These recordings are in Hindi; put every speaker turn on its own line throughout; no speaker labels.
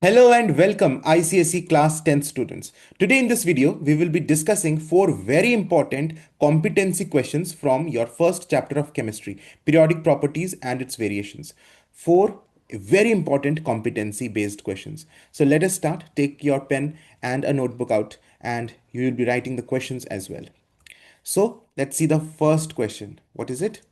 Hello and welcome ICSE class 10th students. Today in this video we will be discussing four very important competency questions from your first chapter of chemistry, periodic properties and its variations. Four very important competency based questions. So let us start. Take your pen and a notebook out and you will be writing the questions as well. So let's see the first question. What is it?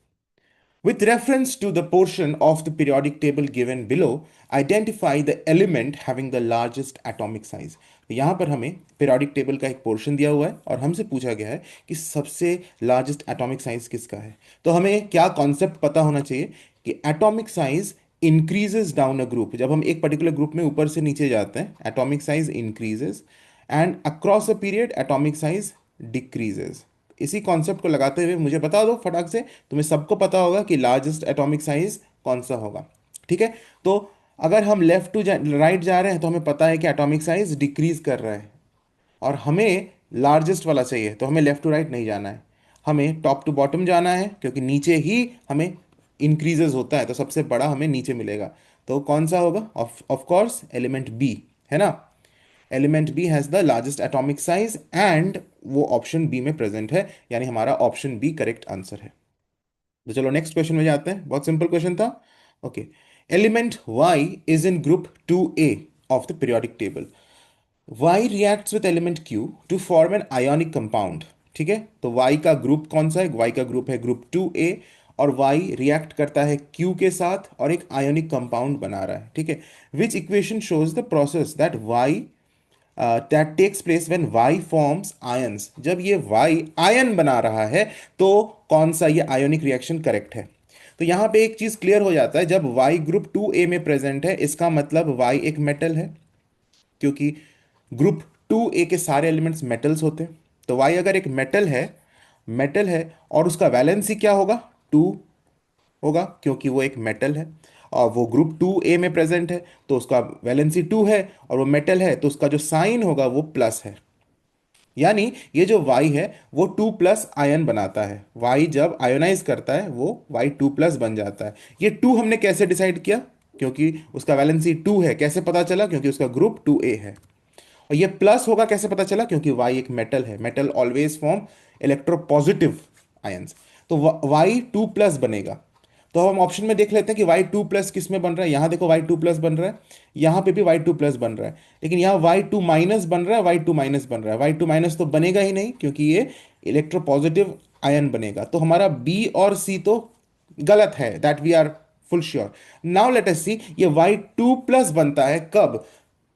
With reference to the portion of the periodic table given below, identify the element having the largest atomic size. यहाँ पर हमें periodic table का एक portion दिया हुआ है और हमसे पूछा गया है कि सबसे largest atomic size किसका है। तो हमें क्या concept पता होना चाहिए कि atomic size increases down a group। जब हम एक particular group में ऊपर से नीचे जाते हैं atomic size increases and across a period atomic size decreases। इसी कॉन्सेप्ट को लगाते हुए मुझे बता दो फटाक से, तुम्हें सबको पता होगा कि लार्जेस्ट एटॉमिक साइज कौन सा होगा। ठीक है, तो अगर हम लेफ्ट टू राइट जा रहे हैं तो हमें पता है कि एटॉमिक साइज डिक्रीज कर रहा है और हमें लार्जेस्ट वाला चाहिए, तो हमें लेफ्ट टू राइट नहीं जाना है, हमें टॉप टू बॉटम जाना है क्योंकि नीचे ही हमें इंक्रीजेस होता है, तो सबसे बड़ा हमें नीचे मिलेगा। तो कौन सा होगा? ऑफ कोर्स एलिमेंट बी, है ना। Element B has the largest atomic size and वो ऑप्शन बी में प्रेजेंट है, यानी हमारा ऑप्शन बी करेक्ट आंसर है। तो चलो नेक्स्ट क्वेश्चन में जाते हैं, बहुत सिंपल क्वेश्चन था। Okay, element Y is in group 2A of the periodic table. Y reacts with element Q to form an ionic compound। ठीक है, तो Y का ग्रुप कौन सा है? Y का ग्रुप है ग्रुप 2A और Y रिएक्ट करता है Q के साथ और एक आयोनिक कंपाउंड बना रहा है। ठीक है, विच equation shows the process that Y that takes place when Y forms ions। जब ये Y आयन बना रहा है तो कौन सा ये आयोनिक रिएक्शन करेक्ट है? तो यहां पे एक चीज क्लियर हो जाता है, जब Y ग्रुप 2A में प्रेजेंट है इसका मतलब Y एक मेटल है, क्योंकि ग्रुप 2A के सारे एलिमेंट्स मेटल्स होते हैं। तो Y अगर एक मेटल है और उसका वैलेंसी क्या होगा? 2 होगा, क्योंकि वो एक मेटल है और वो ग्रुप 2A में प्रेजेंट है तो उसका वैलेंसी 2 है और वो मेटल है तो उसका जो साइन होगा वो प्लस है। यानी ये जो Y है वो 2+ आयन बनाता है। Y जब आयोनाइज करता है वो Y2+ बन जाता है। ये 2 हमने कैसे डिसाइड किया? क्योंकि उसका वैलेंसी 2 है। कैसे पता चला? क्योंकि उसका ग्रुप 2A है। और ये प्लस होगा कैसे पता चला? क्योंकि Y एक मेटल है, metal always form electropositive ions, तो Y2+ बनेगा। तो हम ऑप्शन में देख लेते हैं कि Y2+ किस में बन रहा है। यहां देखो Y2+ बन रहा है, यहां पे भी Y2+ बन रहा है, लेकिन यहां Y2- बन रहा है, Y2- बन रहा है। Y2- तो बनेगा ही नहीं क्योंकि ये इलेक्ट्रोपॉजिटिव आयन बनेगा। तो हमारा बी और सी तो गलत है, that we are full sure. Now let us see ये Y2+ बनता है कब?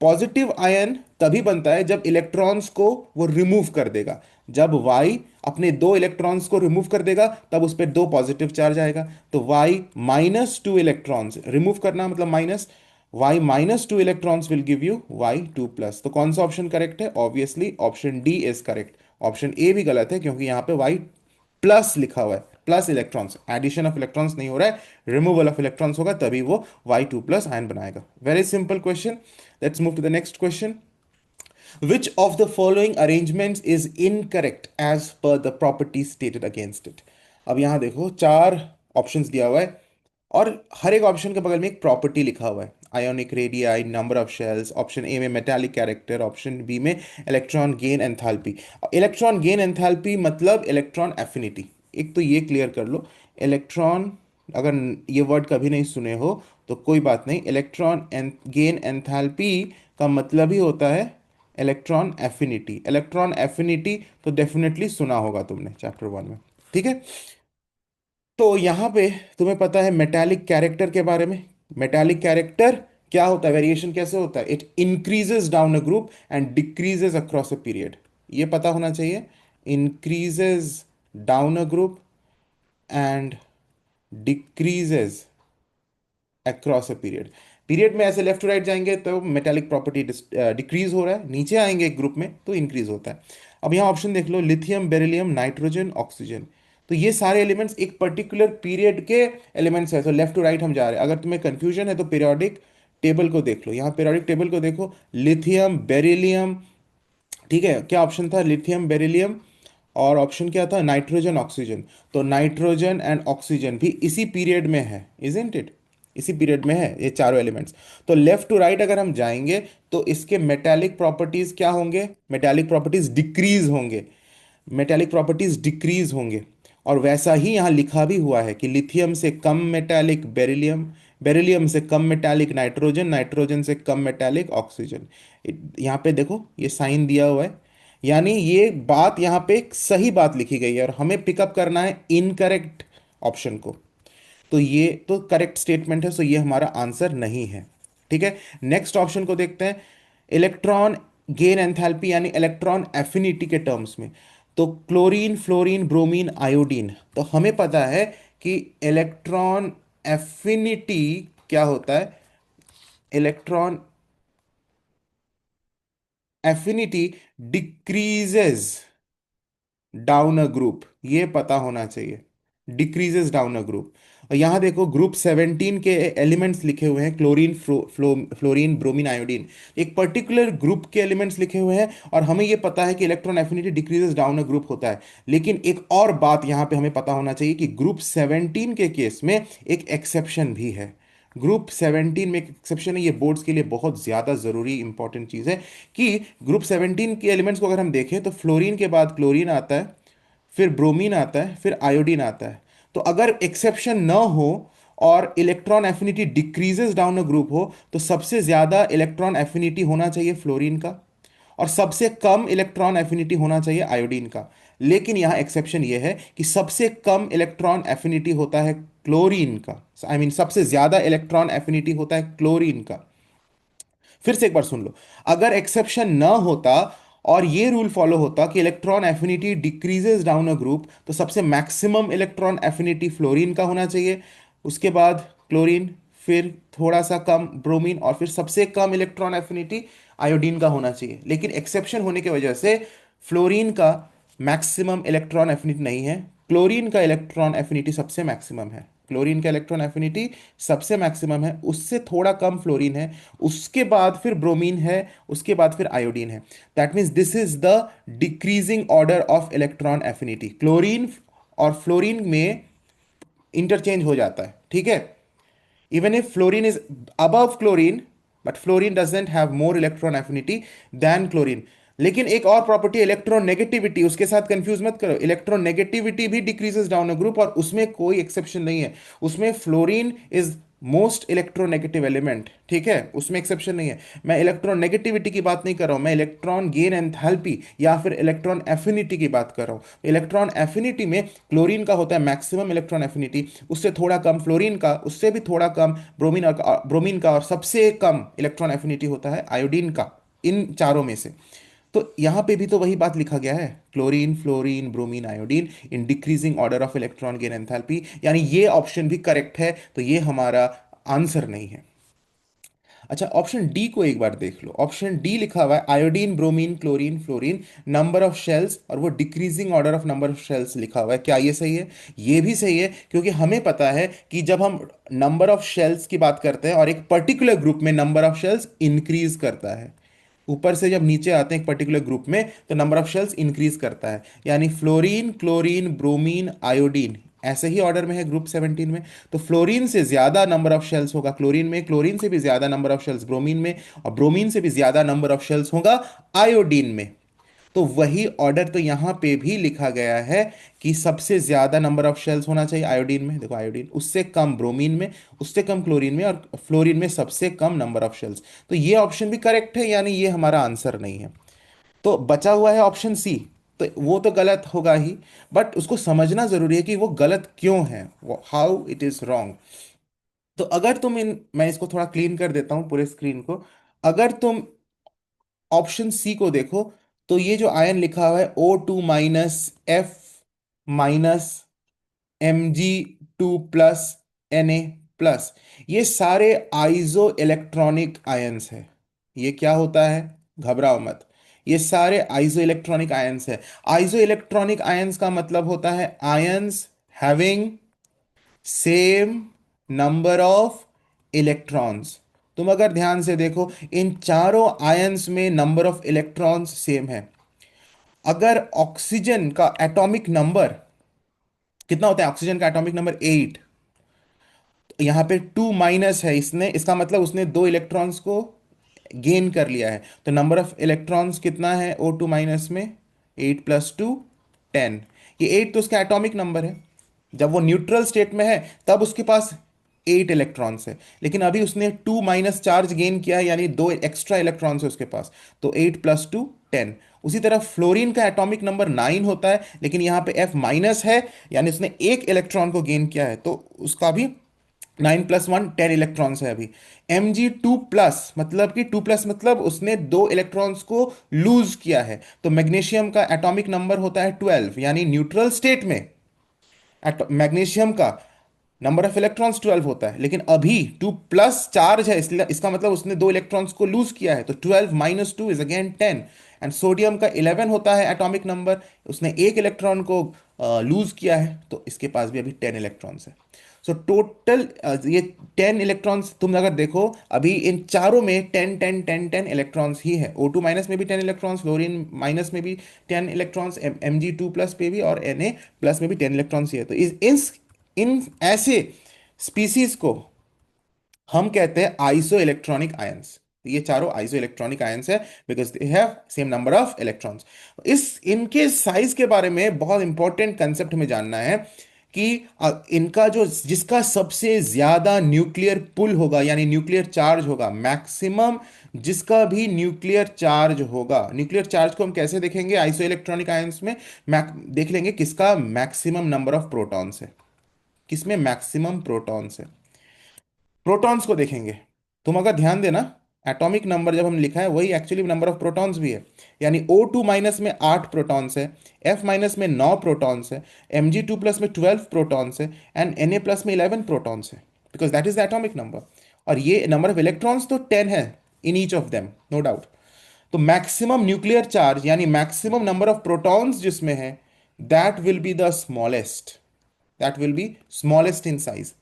पॉजिटिव आयन तभी बनता है जब इलेक्ट्रॉन्स को वो रिमूव कर देगा। जब Y अपने दो इलेक्ट्रॉन्स को रिमूव कर देगा तब उस पर दो पॉजिटिव चार्ज आएगा। तो Y-2 इलेक्ट्रॉन्स रिमूव करना मतलब minus, Y-2 electrons will give you Y2+। तो कौन सा ऑप्शन करेक्ट है? Obviously option D is correct. Option A भी गलत है क्योंकि यहाँ पे Y+ लिखा हुआ है, plus electrons, addition of electrons नहीं हो रहा है, रिमूवल ऑफ इलेक्ट्रॉन्स होगा तभी वो Y2+ आयन बनाएगा। Very simple question. Let's move to the next question. Which of the following arrangements is incorrect as per the property stated against it? अब यहां देखो चार ऑप्शंस दिया हुआ है और हर एक ऑप्शन के बगल में एक प्रॉपर्टी लिखा हुआ है। Ionic radii, number of shells, option A में मेटालिक कैरेक्टर, ऑप्शन बी में electron gain enthalpy. Electron gain enthalpy मतलब इलेक्ट्रॉन एफिनिटी। एक तो ये क्लियर कर लो, इलेक्ट्रॉन, अगर ये वर्ड कभी नहीं सुने हो तो कोई बात नहीं, इलेक्ट्रॉन गेन एंथैल्पी का मतलब ही होता है इलेक्ट्रॉन एफिनिटी। इलेक्ट्रॉन एफिनिटी तो डेफिनेटली सुना होगा तुमने चैप्टर 1 में। ठीक है, तो यहां पे तुम्हें पता है मेटालिक कैरेक्टर के बारे में। मेटालिक कैरेक्टर क्या होता है, वेरिएशन कैसे होता है? It increases down a group and decreases across a period. ये पता होना चाहिए, increases down a group and decreases across a period. Period में ऐसे लेफ्ट टू राइट जाएंगे तो मेटालिक प्रॉपर्टी डिक्रीज हो रहा है, नीचे आएंगे एक ग्रुप में तो इंक्रीज होता है। अब यहाँ ऑप्शन देख लो, लिथियम, बेरिलियम, नाइट्रोजन, ऑक्सीजन। तो ये सारे एलिमेंट्स एक पर्टिकुलर पीरियड के एलिमेंट्स है, तो लेफ्ट टू राइट हम जा रहे हैं। अगर तुम्हें कंफ्यूजन है तो पीरियोडिक टेबल को देख लो, यहाँ पीरियोडिक टेबल को देखो, लिथियम, बेरिलियम। ठीक है, क्या ऑप्शन था? लिथियम, बेरिलियम और ऑप्शन क्या था? Nitrogen, oxygen. तो नाइट्रोजन एंड ऑक्सीजन भी इसी पीरियड में है, इजंट इट? इसी पीरियड में है ये चारों एलिमेंट्स। तो लेफ्ट टू राइट अगर हम जाएंगे तो इसके मेटालिक प्रॉपर्टीज क्या होंगे, मेटालिक प्रॉपर्टीज डिक्रीज होंगे, मेटालिक प्रॉपर्टीज डिक्रीज होंगे। और वैसा ही यहाँ लिखा भी हुआ है कि लिथियम से कम मेटालिक बेरिलियम, बेरिलियम से कम मेटालिक नाइट्रोजन, नाइट्रोजन से कम मेटालिक ऑक्सीजन। यहाँ पे देखो ये साइन दिया हुआ है, यानी ये बात यहाँ पे एक सही बात लिखी गई है और हमें पिकअप करना है इनकरेक्ट ऑप्शन को। तो ये तो करेक्ट स्टेटमेंट है, सो ये हमारा आंसर नहीं है। ठीक है, नेक्स्ट ऑप्शन को देखते हैं। इलेक्ट्रॉन गेन एंथैल्पी यानी इलेक्ट्रॉन एफिनिटी के टर्म्स में, तो क्लोरीन, फ्लोरीन, ब्रोमीन, आयोडीन, तो हमें पता है कि इलेक्ट्रॉन एफिनिटी क्या होता है। Electron affinity decreases down a group, ये पता होना चाहिए, डिक्रीजेस डाउन अ ग्रुप। और यहां देखो ग्रुप 17 के एलिमेंट्स लिखे हुए हैं, क्लोरीन, फ्लोरीन, ब्रोमीन, आयोडीन, एक पर्टिकुलर ग्रुप के एलिमेंट्स लिखे हुए हैं और हमें यह पता है कि electron affinity decreases down a group होता है। लेकिन एक और बात यहां पे हमें पता होना चाहिए कि ग्रुप 17 के केस में एक एक्सेप्शन भी है। ग्रुप 17 में एक एक्सेप्शन है, ये बोर्ड्स के लिए बहुत ज्यादा जरूरी इंपॉर्टेंट चीज है कि ग्रुप 17 के एलिमेंट्स को अगर हम देखें तो फ्लोरीन के बाद क्लोरीन आता है, फिर ब्रोमीन आता है, फिर आयोडीन आता है। तो अगर एक्सेप्शन न हो और electron affinity decreases down a group हो तो सबसे ज्यादा इलेक्ट्रॉन एफिनिटी होना चाहिए फ्लोरीन का और सबसे कम इलेक्ट्रॉन एफिनिटी होना चाहिए आयोडीन का। लेकिन यहां एक्सेप्शन यह है कि सबसे कम इलेक्ट्रॉन एफिनिटी होता है क्लोरीन का, आई मीन सबसे ज्यादा इलेक्ट्रॉन एफिनिटी होता है क्लोरीन का। फिर से एक बार सुन लो, अगर एक्सेप्शन ना होता और ये रूल फॉलो होता कि electron affinity decreases down a group, तो सबसे मैक्सिमम इलेक्ट्रॉन एफिनिटी फ्लोरीन का होना चाहिए, उसके बाद क्लोरीन, फिर थोड़ा सा कम ब्रोमीन और फिर सबसे कम इलेक्ट्रॉन एफिनिटी आयोडीन का होना चाहिए। लेकिन एक्सेप्शन होने की वजह से फ्लोरीन का मैक्सिमम इलेक्ट्रॉन एफिनिटी नहीं है, क्लोरीन का इलेक्ट्रॉन एफिनिटी सबसे मैक्सिमम है। क्लोरीन का इलेक्ट्रॉन एफिनिटी सबसे मैक्सिमम है, उससे थोड़ा कम फ्लोरीन है, उसके बाद फिर ब्रोमीन है, उसके बाद फिर आयोडीन है। That means this is the decreasing order of electron affinity. Chlorine और फ्लोरीन में इंटरचेंज हो जाता है, ठीक है। even if fluorine is above chlorine, but fluorine doesn't have more electron affinity than chlorine। लेकिन एक और प्रॉपर्टी इलेक्ट्रॉन नेगेटिविटी, उसके साथ कंफ्यूज मत करो, इलेक्ट्रॉन नेगेटिविटी भी डिक्रीजेस डाउन अ ग्रुप और उसमें कोई एक्सेप्शन नहीं है। उसमें fluorine is most electronegative element, ठीक है, उसमें एक्सेप्शन नहीं है। मैं इलेक्ट्रॉन नेगेटिविटी की बात नहीं कर रहा हूं, मैं इलेक्ट्रॉन गेन एंथैल्पी या फिर इलेक्ट्रॉन एफिनिटी की बात कर रहा हूं। इलेक्ट्रॉन एफिनिटी में क्लोरीन का होता है मैक्सिमम इलेक्ट्रॉन एफिनिटी, उससे थोड़ा कम फ्लोरीन का, उससे भी थोड़ा कम ब्रोमीन का और सबसे कम इलेक्ट्रॉन एफिनिटी होता है आयोडीन का, इन चारों में से। तो यहां पे भी तो वही बात लिखा गया है, chlorine, fluorine, bromine, iodine in decreasing order of electron gain enthalpy, यानी ये ऑप्शन भी करेक्ट है, तो ये हमारा आंसर नहीं है। अच्छा, ऑप्शन डी को एक बार देख लो। ऑप्शन डी लिखा हुआ है iodine, bromine, chlorine, fluorine, number of shells, और वो decreasing order of number of shells लिखा हुआ है। क्या ये सही है? ये भी सही है, क्योंकि हमें पता है कि जब हम नंबर ऑफ शेल्स की बात करते हैं और एक पर्टिकुलर ग्रुप में नंबर ऑफ शेल्स इंक्रीज करता है, ऊपर से जब नीचे आते हैं एक पर्टिकुलर ग्रुप में तो नंबर ऑफ शेल्स इंक्रीज करता है, यानी फ्लोरीन, क्लोरीन, ब्रोमीन, आयोडीन ऐसे ही ऑर्डर में है ग्रुप 17 में। तो फ्लोरीन से ज्यादा नंबर ऑफ शेल्स होगा क्लोरीन में, क्लोरीन से भी ज्यादा नंबर ऑफ शेल्स ब्रोमीन में, और ब्रोमीन से भी ज्यादा नंबर ऑफ शेल्स होगा आयोडीन में। तो वही ऑर्डर तो यहां पे भी लिखा गया है कि सबसे ज्यादा नंबर ऑफ शेल्स होना चाहिए आयोडीन में, देखो आयोडीन, उससे कम ब्रोमीन में, उससे कम क्लोरीन में, और फ्लोरीन में सबसे कम नंबर ऑफ शेल्स। तो ये ऑप्शन भी करेक्ट है, यानी ये हमारा आंसर नहीं है। तो बचा हुआ है ऑप्शन सी, तो वो तो गलत होगा ही, बट उसको समझना जरूरी है कि वो गलत क्यों है, हाउ इट इज रॉन्ग। तो अगर तुम इन, मैं इसको थोड़ा क्लीन कर देता हूं पूरे स्क्रीन को। अगर तुम ऑप्शन सी को देखो तो ये जो आयन लिखा हुआ है O2 - F- Mg2 + Na+, ये सारे आइसो इलेक्ट्रॉनिक आयंस है। ये क्या होता है, घबराओ मत, ये सारे आइसो इलेक्ट्रॉनिक आयंस है। आइसो इलेक्ट्रॉनिक आयंस का मतलब होता है ions having same number of electrons. तुम अगर ध्यान से देखो इन चारों आयंस में नंबर ऑफ इलेक्ट्रॉन्स सेम है। अगर ऑक्सीजन का एटॉमिक नंबर कितना होता है, ऑक्सीजन का एटॉमिक नंबर 8, यहाँ पे 2 माइनस है, इसने इसका मतलब उसने दो इलेक्ट्रॉन्स को गेन कर लिया है। तो नंबर ऑफ इलेक्ट्रॉन्स कितना है O2 माइनस में? 8 + 2 10। ये 8 तो उसका एटॉमिक नंबर है। जब वो न्यूट्रल स्टेट में है तब उसके पास 8 इलेक्ट्रॉन्स है, लेकिन अभी उसने 2 माइनस चार्ज गेन किया है, यानी दो एक्स्ट्रा इलेक्ट्रॉन्स है उसके पास। तो 8 + 2 10। उसी तरह फ्लोरीन का एटॉमिक नंबर 9 होता है, लेकिन यहाँ पे F माइनस है, यानी उसने एक इलेक्ट्रॉन को गेन किया है, तो उसका भी 9 + 1 10 इलेक्ट्रॉन्स है अभी। Mg2 प्लस मतलब कि 2 प्लस मतलब उसने दो इलेक्ट्रॉन्स को लूज किया है। तो मैग्नीशियम का एटॉमिक नंबर होता है 12, यानी न्यूट्रल स्टेट में मैग्नीशियम का नंबर ऑफ इलेक्ट्रॉन्स 12 होता है, लेकिन अभी 2 प्लस चार्ज है, इसलिए इसका मतलब उसने दो इलेक्ट्रॉन्स को लूज किया है, तो 12 minus 2 is again 10। And sodium का 11 होता है एटॉमिक नंबर, उसने एक इलेक्ट्रॉन को लूज किया है, तो इसके पास भी अभी 10 इलेक्ट्रॉन्स है। सो टोटल ये 10 इलेक्ट्रॉन्स तुम अगर देखो, अभी इन चारों में 10 10 10 10 इलेक्ट्रॉन्स ही है। O2 माइनस में भी 10 इलेक्ट्रॉन्स, फ्लोरीन माइनस में भी 10 इलेक्ट्रॉन्स, Mg2 प्लस पे भी और Na प्लस में भी 10 इलेक्ट्रॉन्स ही है। तो इन ऐसे स्पीसीज को हम कहते हैं आइसो इलेक्ट्रॉनिक आयंस। ये चारों आइसो इलेक्ट्रॉनिक आयंस है, because they have same number of electrons. इस इनके साइज के बारे में बहुत इंपॉर्टेंट कंसेप्ट में जानना है कि इनका जो जिसका सबसे ज्यादा न्यूक्लियर पुल होगा, यानी न्यूक्लियर चार्ज होगा मैक्सिमम, जिसका भी न्यूक्लियर चार्ज होगा। न्यूक्लियर चार्ज को हम कैसे देखेंगे आइसो इलेक्ट्रॉनिक आयंस में? देख लेंगे किसका मैक्सिमम नंबर ऑफ प्रोटॉन्स है, किसमें मैक्सिमम प्रोटॉन्स है, प्रोटॉन्स को देखेंगे। तुम अगर ध्यान देना, एटॉमिक नंबर जब हम लिखा है वही एक्चुअली नंबर ऑफ प्रोटॉन्स भी है। यानी O2 माइनस में 8 प्रोटॉन्स है, F माइनस में 9 प्रोटॉन्स है, Mg2 प्लस में 12 प्रोटॉन्स है, एंड Na प्लस में 11 प्रोटॉन्स है, because that is the atomic number. और ये नंबर ऑफ इलेक्ट्रॉन्स तो 10 है in each of them, no doubt. तो मैक्सिमम न्यूक्लियर चार्ज यानी मैक्सिमम नंबर ऑफ प्रोटॉन्स जिसमें है, that will be the smallest, that will be smallest in size.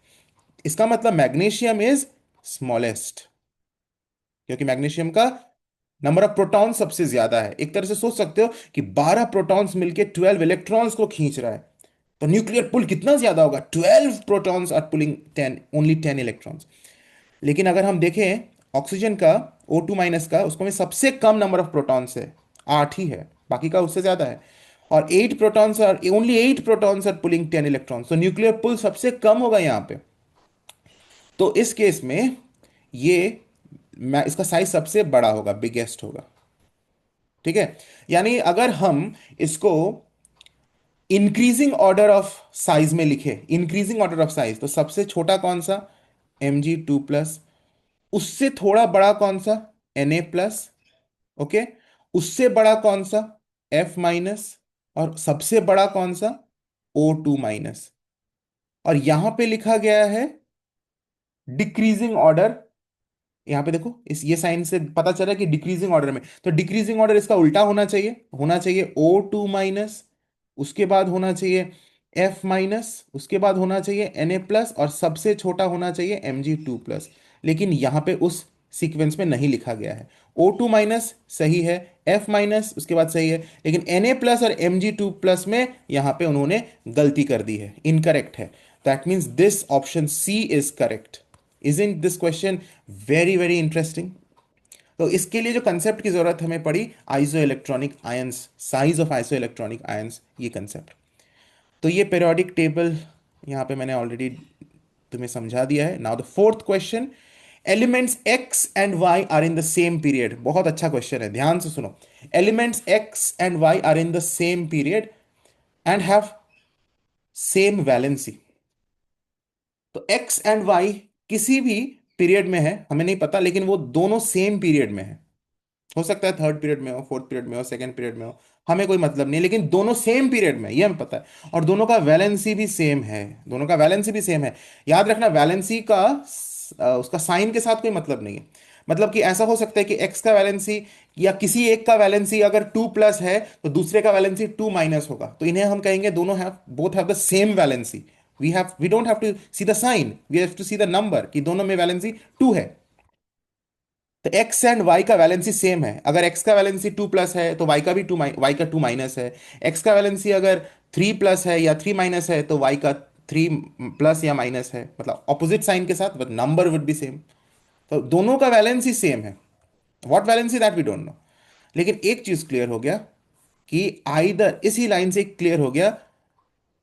इसका मतलब मैग्नीशियम इज स्मॉलेस्ट, क्योंकि मैग्नीशियम का नंबर ऑफ प्रोटॉन सबसे ज्यादा है। एक तरह से सोच सकते हो कि 12 प्रोटॉन्स मिलके 12 इलेक्ट्रॉन्स को खींच रहा है, तो न्यूक्लियर पुल कितना ज्यादा होगा? 12 protons are pulling 10, only 10 electrons. लेकिन अगर हम देखें ऑक्सीजन का, O2 माइनस का, उसको में सबसे कम नंबर ऑफ प्रोटॉन्स है, 8 ही है, बाकी का उससे ज्यादा है। और 8 protons are only 8 protons are pulling 10 electrons, तो न्यूक्लियर पुल सबसे कम होगा यहां पे। तो इस केस में ये मैं इसका साइज सबसे बड़ा होगा, बिगेस्ट होगा। ठीक है, यानी अगर हम इसको इंक्रीजिंग ऑर्डर ऑफ साइज में लिखे, इंक्रीजिंग ऑर्डर ऑफ साइज, तो सबसे छोटा कौन सा? Mg2 plus. उससे थोड़ा बड़ा कौन सा? Na plus. ओके, उससे बड़ा कौन सा? F minus. और सबसे बड़ा कौन सा? O2 minus. और यहां पे लिखा गया है डिक्रीजिंग ऑर्डर। यहाँ पे देखो, इस ये साइन से पता चला कि डिक्रीजिंग ऑर्डर में, तो डिक्रीजिंग ऑर्डर इसका उल्टा होना चाहिए O2 माइनस, उसके बाद होना चाहिए F माइनस, उसके बाद होना चाहिए Na प्लस, और सबसे छोटा होना चाहिए Mg2 प्लस। लेकिन यहाँ पे उस सीक्वेंस में नहीं लिखा गया है। O2 माइनस सही है, F माइनस उसके बाद सही है, लेकिन Na प्लस और Mg2 प्लस में यहाँ पे उन्होंने गलती कर दी है, इनकरेक्ट है। That means this option C is correct. Isn't this question very very interesting? तो इसके लिए जो कंसेप्ट की जरूरत हमें पड़ी, iso electronic ions, size of iso electronic ions, ये कंसेप्ट। तो ये पेरियोडिक टेबल यहाँ पे मैंने ऑलरेडी तुम्हें समझा दिया है। Now the fourth question, elements X and Y are in the same period. बहुत अच्छा क्वेश्चन है, ध्यान से सुनो। Elements X and Y are in the same period and have same valency. तो एक्स एंड वाई किसी भी पीरियड में है, हमें नहीं पता, लेकिन वो दोनों सेम पीरियड में है। हो सकता है थर्ड पीरियड में हो, फोर्थ पीरियड में हो, सेकंड पीरियड में हो, हमें कोई मतलब नहीं, लेकिन दोनों सेम पीरियड में, ये हमें पता है। और दोनों का वैलेंसी भी सेम है, दोनों का वैलेंसी भी सेम है। याद रखना, वैलेंसी का उसका साइन के साथ कोई मतलब नहीं है। मतलब कि ऐसा हो सकता है कि एक्स का वैलेंसी या किसी एक का वैलेंसी अगर 2 प्लस है, तो दूसरे का वैलेंसी 2 माइनस होगा, तो इन्हें हम कहेंगे दोनों have, both have the same valency. We don't have to see the sign, we have to see the number कि दोनों में वैलेंसी 2 है। तो एक्स एंड वाई का वैलेंसी सेम है। अगर एक्स का वैलेंसी 2 प्लस है तो वाई का भी 2, वाई का 2 माइनस है। एक्स का वैलेंसी अगर 3 प्लस है या 3 माइनस है तो वाई का 3 प्लस या माइनस है, मतलब ऑपोजिट साइन के साथ, but number would be same. तो दोनों का वैलेंसी सेम है। What valency that we don't know. लेकिन एक चीज क्लियर हो गया कि आइदर, इसी लाइन से क्लियर हो गया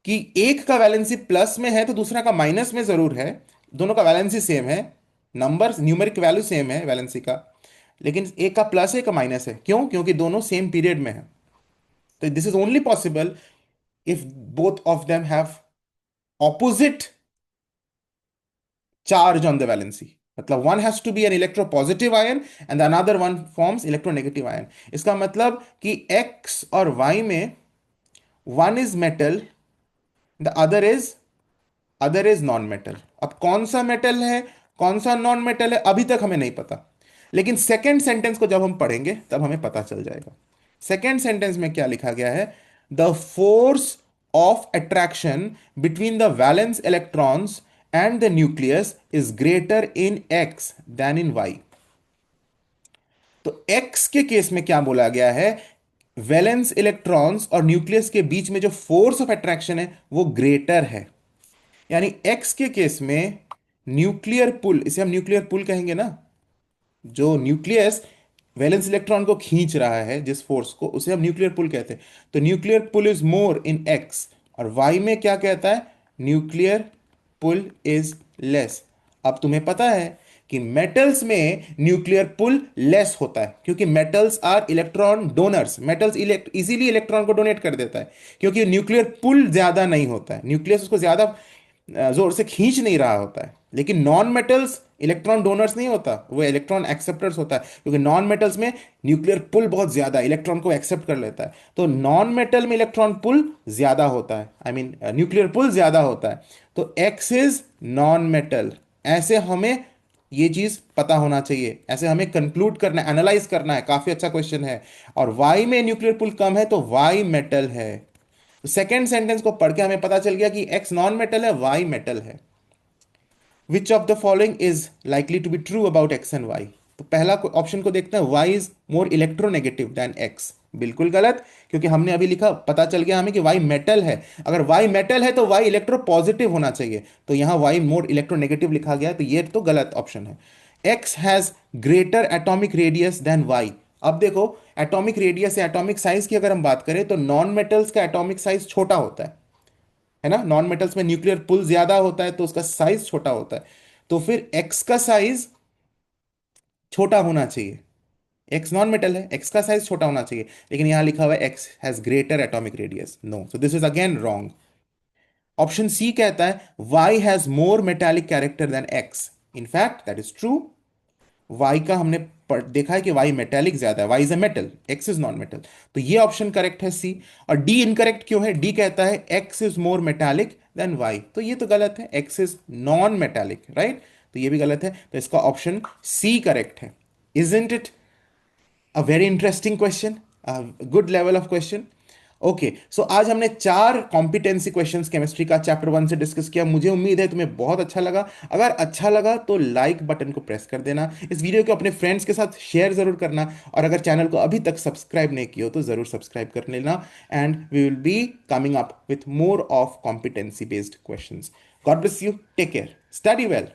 कि एक का वैलेंसी प्लस में है तो दूसरा का माइनस में जरूर है। दोनों का वैलेंसी सेम है, नंबर न्यूमेरिक वैल्यू सेम है वैलेंसी का, लेकिन एक का प्लस है एक का माइनस है। क्यों? क्योंकि दोनों सेम पीरियड में है। तो this is only possible if both of them have opposite charge on the valency. मतलब one has to be an electropositive ion and the another one forms electronegative ion. इसका मतलब कि x और y में one is metal, the other is non metal. अब कौन सा मेटल है कौन सा नॉन मेटल है अभी तक हमें नहीं पता, लेकिन सेकेंड सेंटेंस को जब हम पढ़ेंगे तब हमें पता चल जाएगा। सेकेंड सेंटेंस में क्या लिखा गया है? The force of attraction between the valence electrons and the nucleus is greater in X than in Y. तो एक्स के केस में क्या बोला गया है? वैलेंस इलेक्ट्रॉन्स और न्यूक्लियस के बीच में जो फोर्स ऑफ अट्रैक्शन है वो ग्रेटर है। यानी एक्स के केस में न्यूक्लियर पुल, इसे हम न्यूक्लियर पुल कहेंगे ना, जो न्यूक्लियस वैलेंस इलेक्ट्रॉन को खींच रहा है जिस फोर्स को, उसे हम न्यूक्लियर पुल कहते हैं। तो nuclear pull is more in X. और वाई में क्या कहता है? Nuclear pull is less. अब तुम्हें पता है कि मेटल्स में न्यूक्लियर पुल लेस होता है, क्योंकि metals are electron donors. Metals easily electron को डोनेट कर देता है, क्योंकि न्यूक्लियर पुल ज्यादा नहीं होता है, न्यूक्लियस उसको ज्यादा जोर से खींच नहीं रहा होता है। लेकिन नॉन मेटल्स इलेक्ट्रॉन डोनर्स नहीं होता, वो इलेक्ट्रॉन एक्सेप्टर्स होता है, क्योंकि नॉन मेटल्स में न्यूक्लियर पुल बहुत ज्यादा इलेक्ट्रॉन को एक्सेप्ट कर लेता है। तो नॉन मेटल में इलेक्ट्रॉन पुल ज्यादा होता है, आई मीन न्यूक्लियर पुल ज्यादा होता है। तो एक्स इज नॉन मेटल। ऐसे हमें ये चीज पता होना चाहिए, ऐसे हमें कंक्लूड करना है, एनालाइज करना है। काफी अच्छा क्वेश्चन है। और वाई में न्यूक्लियर पुल कम है तो वाई मेटल है। तो सेकेंड सेंटेंस को पढ़ के हमें पता चल गया कि एक्स नॉन मेटल है, वाई मेटल है। Which of the following is likely to be true about X and Y? तो पहला ऑप्शन को देखते हैं, Y is more electronegative than X. बिल्कुल गलत, क्योंकि हमने अभी लिखा, पता चल गया हमें कि वाई मेटल है। अगर वाई मेटल है तो वाई इलेक्ट्रो पॉजिटिव होना चाहिए, तो यहां वाई मोर इलेक्ट्रोनेगेटिव लिखा गया, तो ये तो गलत ऑप्शन है। X has greater atomic radius than Y. अब देखो, एटॉमिक रेडियस या एटॉमिक साइज की अगर हम बात करें तो नॉन मेटल्स का एटॉमिक साइज छोटा होता है ना। नॉन मेटल्स में न्यूक्लियर पुल ज्यादा होता है तो उसका साइज छोटा होता है। तो फिर एक्स का साइज छोटा होना चाहिए। एक्स नॉन मेटल है, एक्स का साइज छोटा होना चाहिए, लेकिन यहां लिखा हुआ है X has greater atomic radius. No, so this is again wrong. Option C कहता है Y has more metallic character than X. In fact that is true. Y का हमने देखा है कि वाई मेटेलिक ज्यादा है, Y is a metal, X is non metal. तो ये ऑप्शन करेक्ट है सी। और डी इनकरेक्ट क्यों है? डी कहता है X is more metallic than Y, तो ये तो गलत है, X is non metallic, right? तो ये भी गलत है, तो इसका ऑप्शन सी करेक्ट है। Isn't it a very interesting question, good level of question. Okay, so आज हमने 4 कॉम्पिटेंसी क्वेश्चंस केमिस्ट्री का चैप्टर 1 से डिस्कस किया। मुझे उम्मीद है तुम्हें बहुत अच्छा लगा। अगर अच्छा लगा तो लाइक बटन को प्रेस कर देना, इस वीडियो को अपने फ्रेंड्स के साथ शेयर जरूर करना, और अगर चैनल को अभी तक सब्सक्राइब नहीं किया हो तो जरूर सब्सक्राइब कर लेना। And we will be coming up with more of competency based questions. God bless you, take care, study well.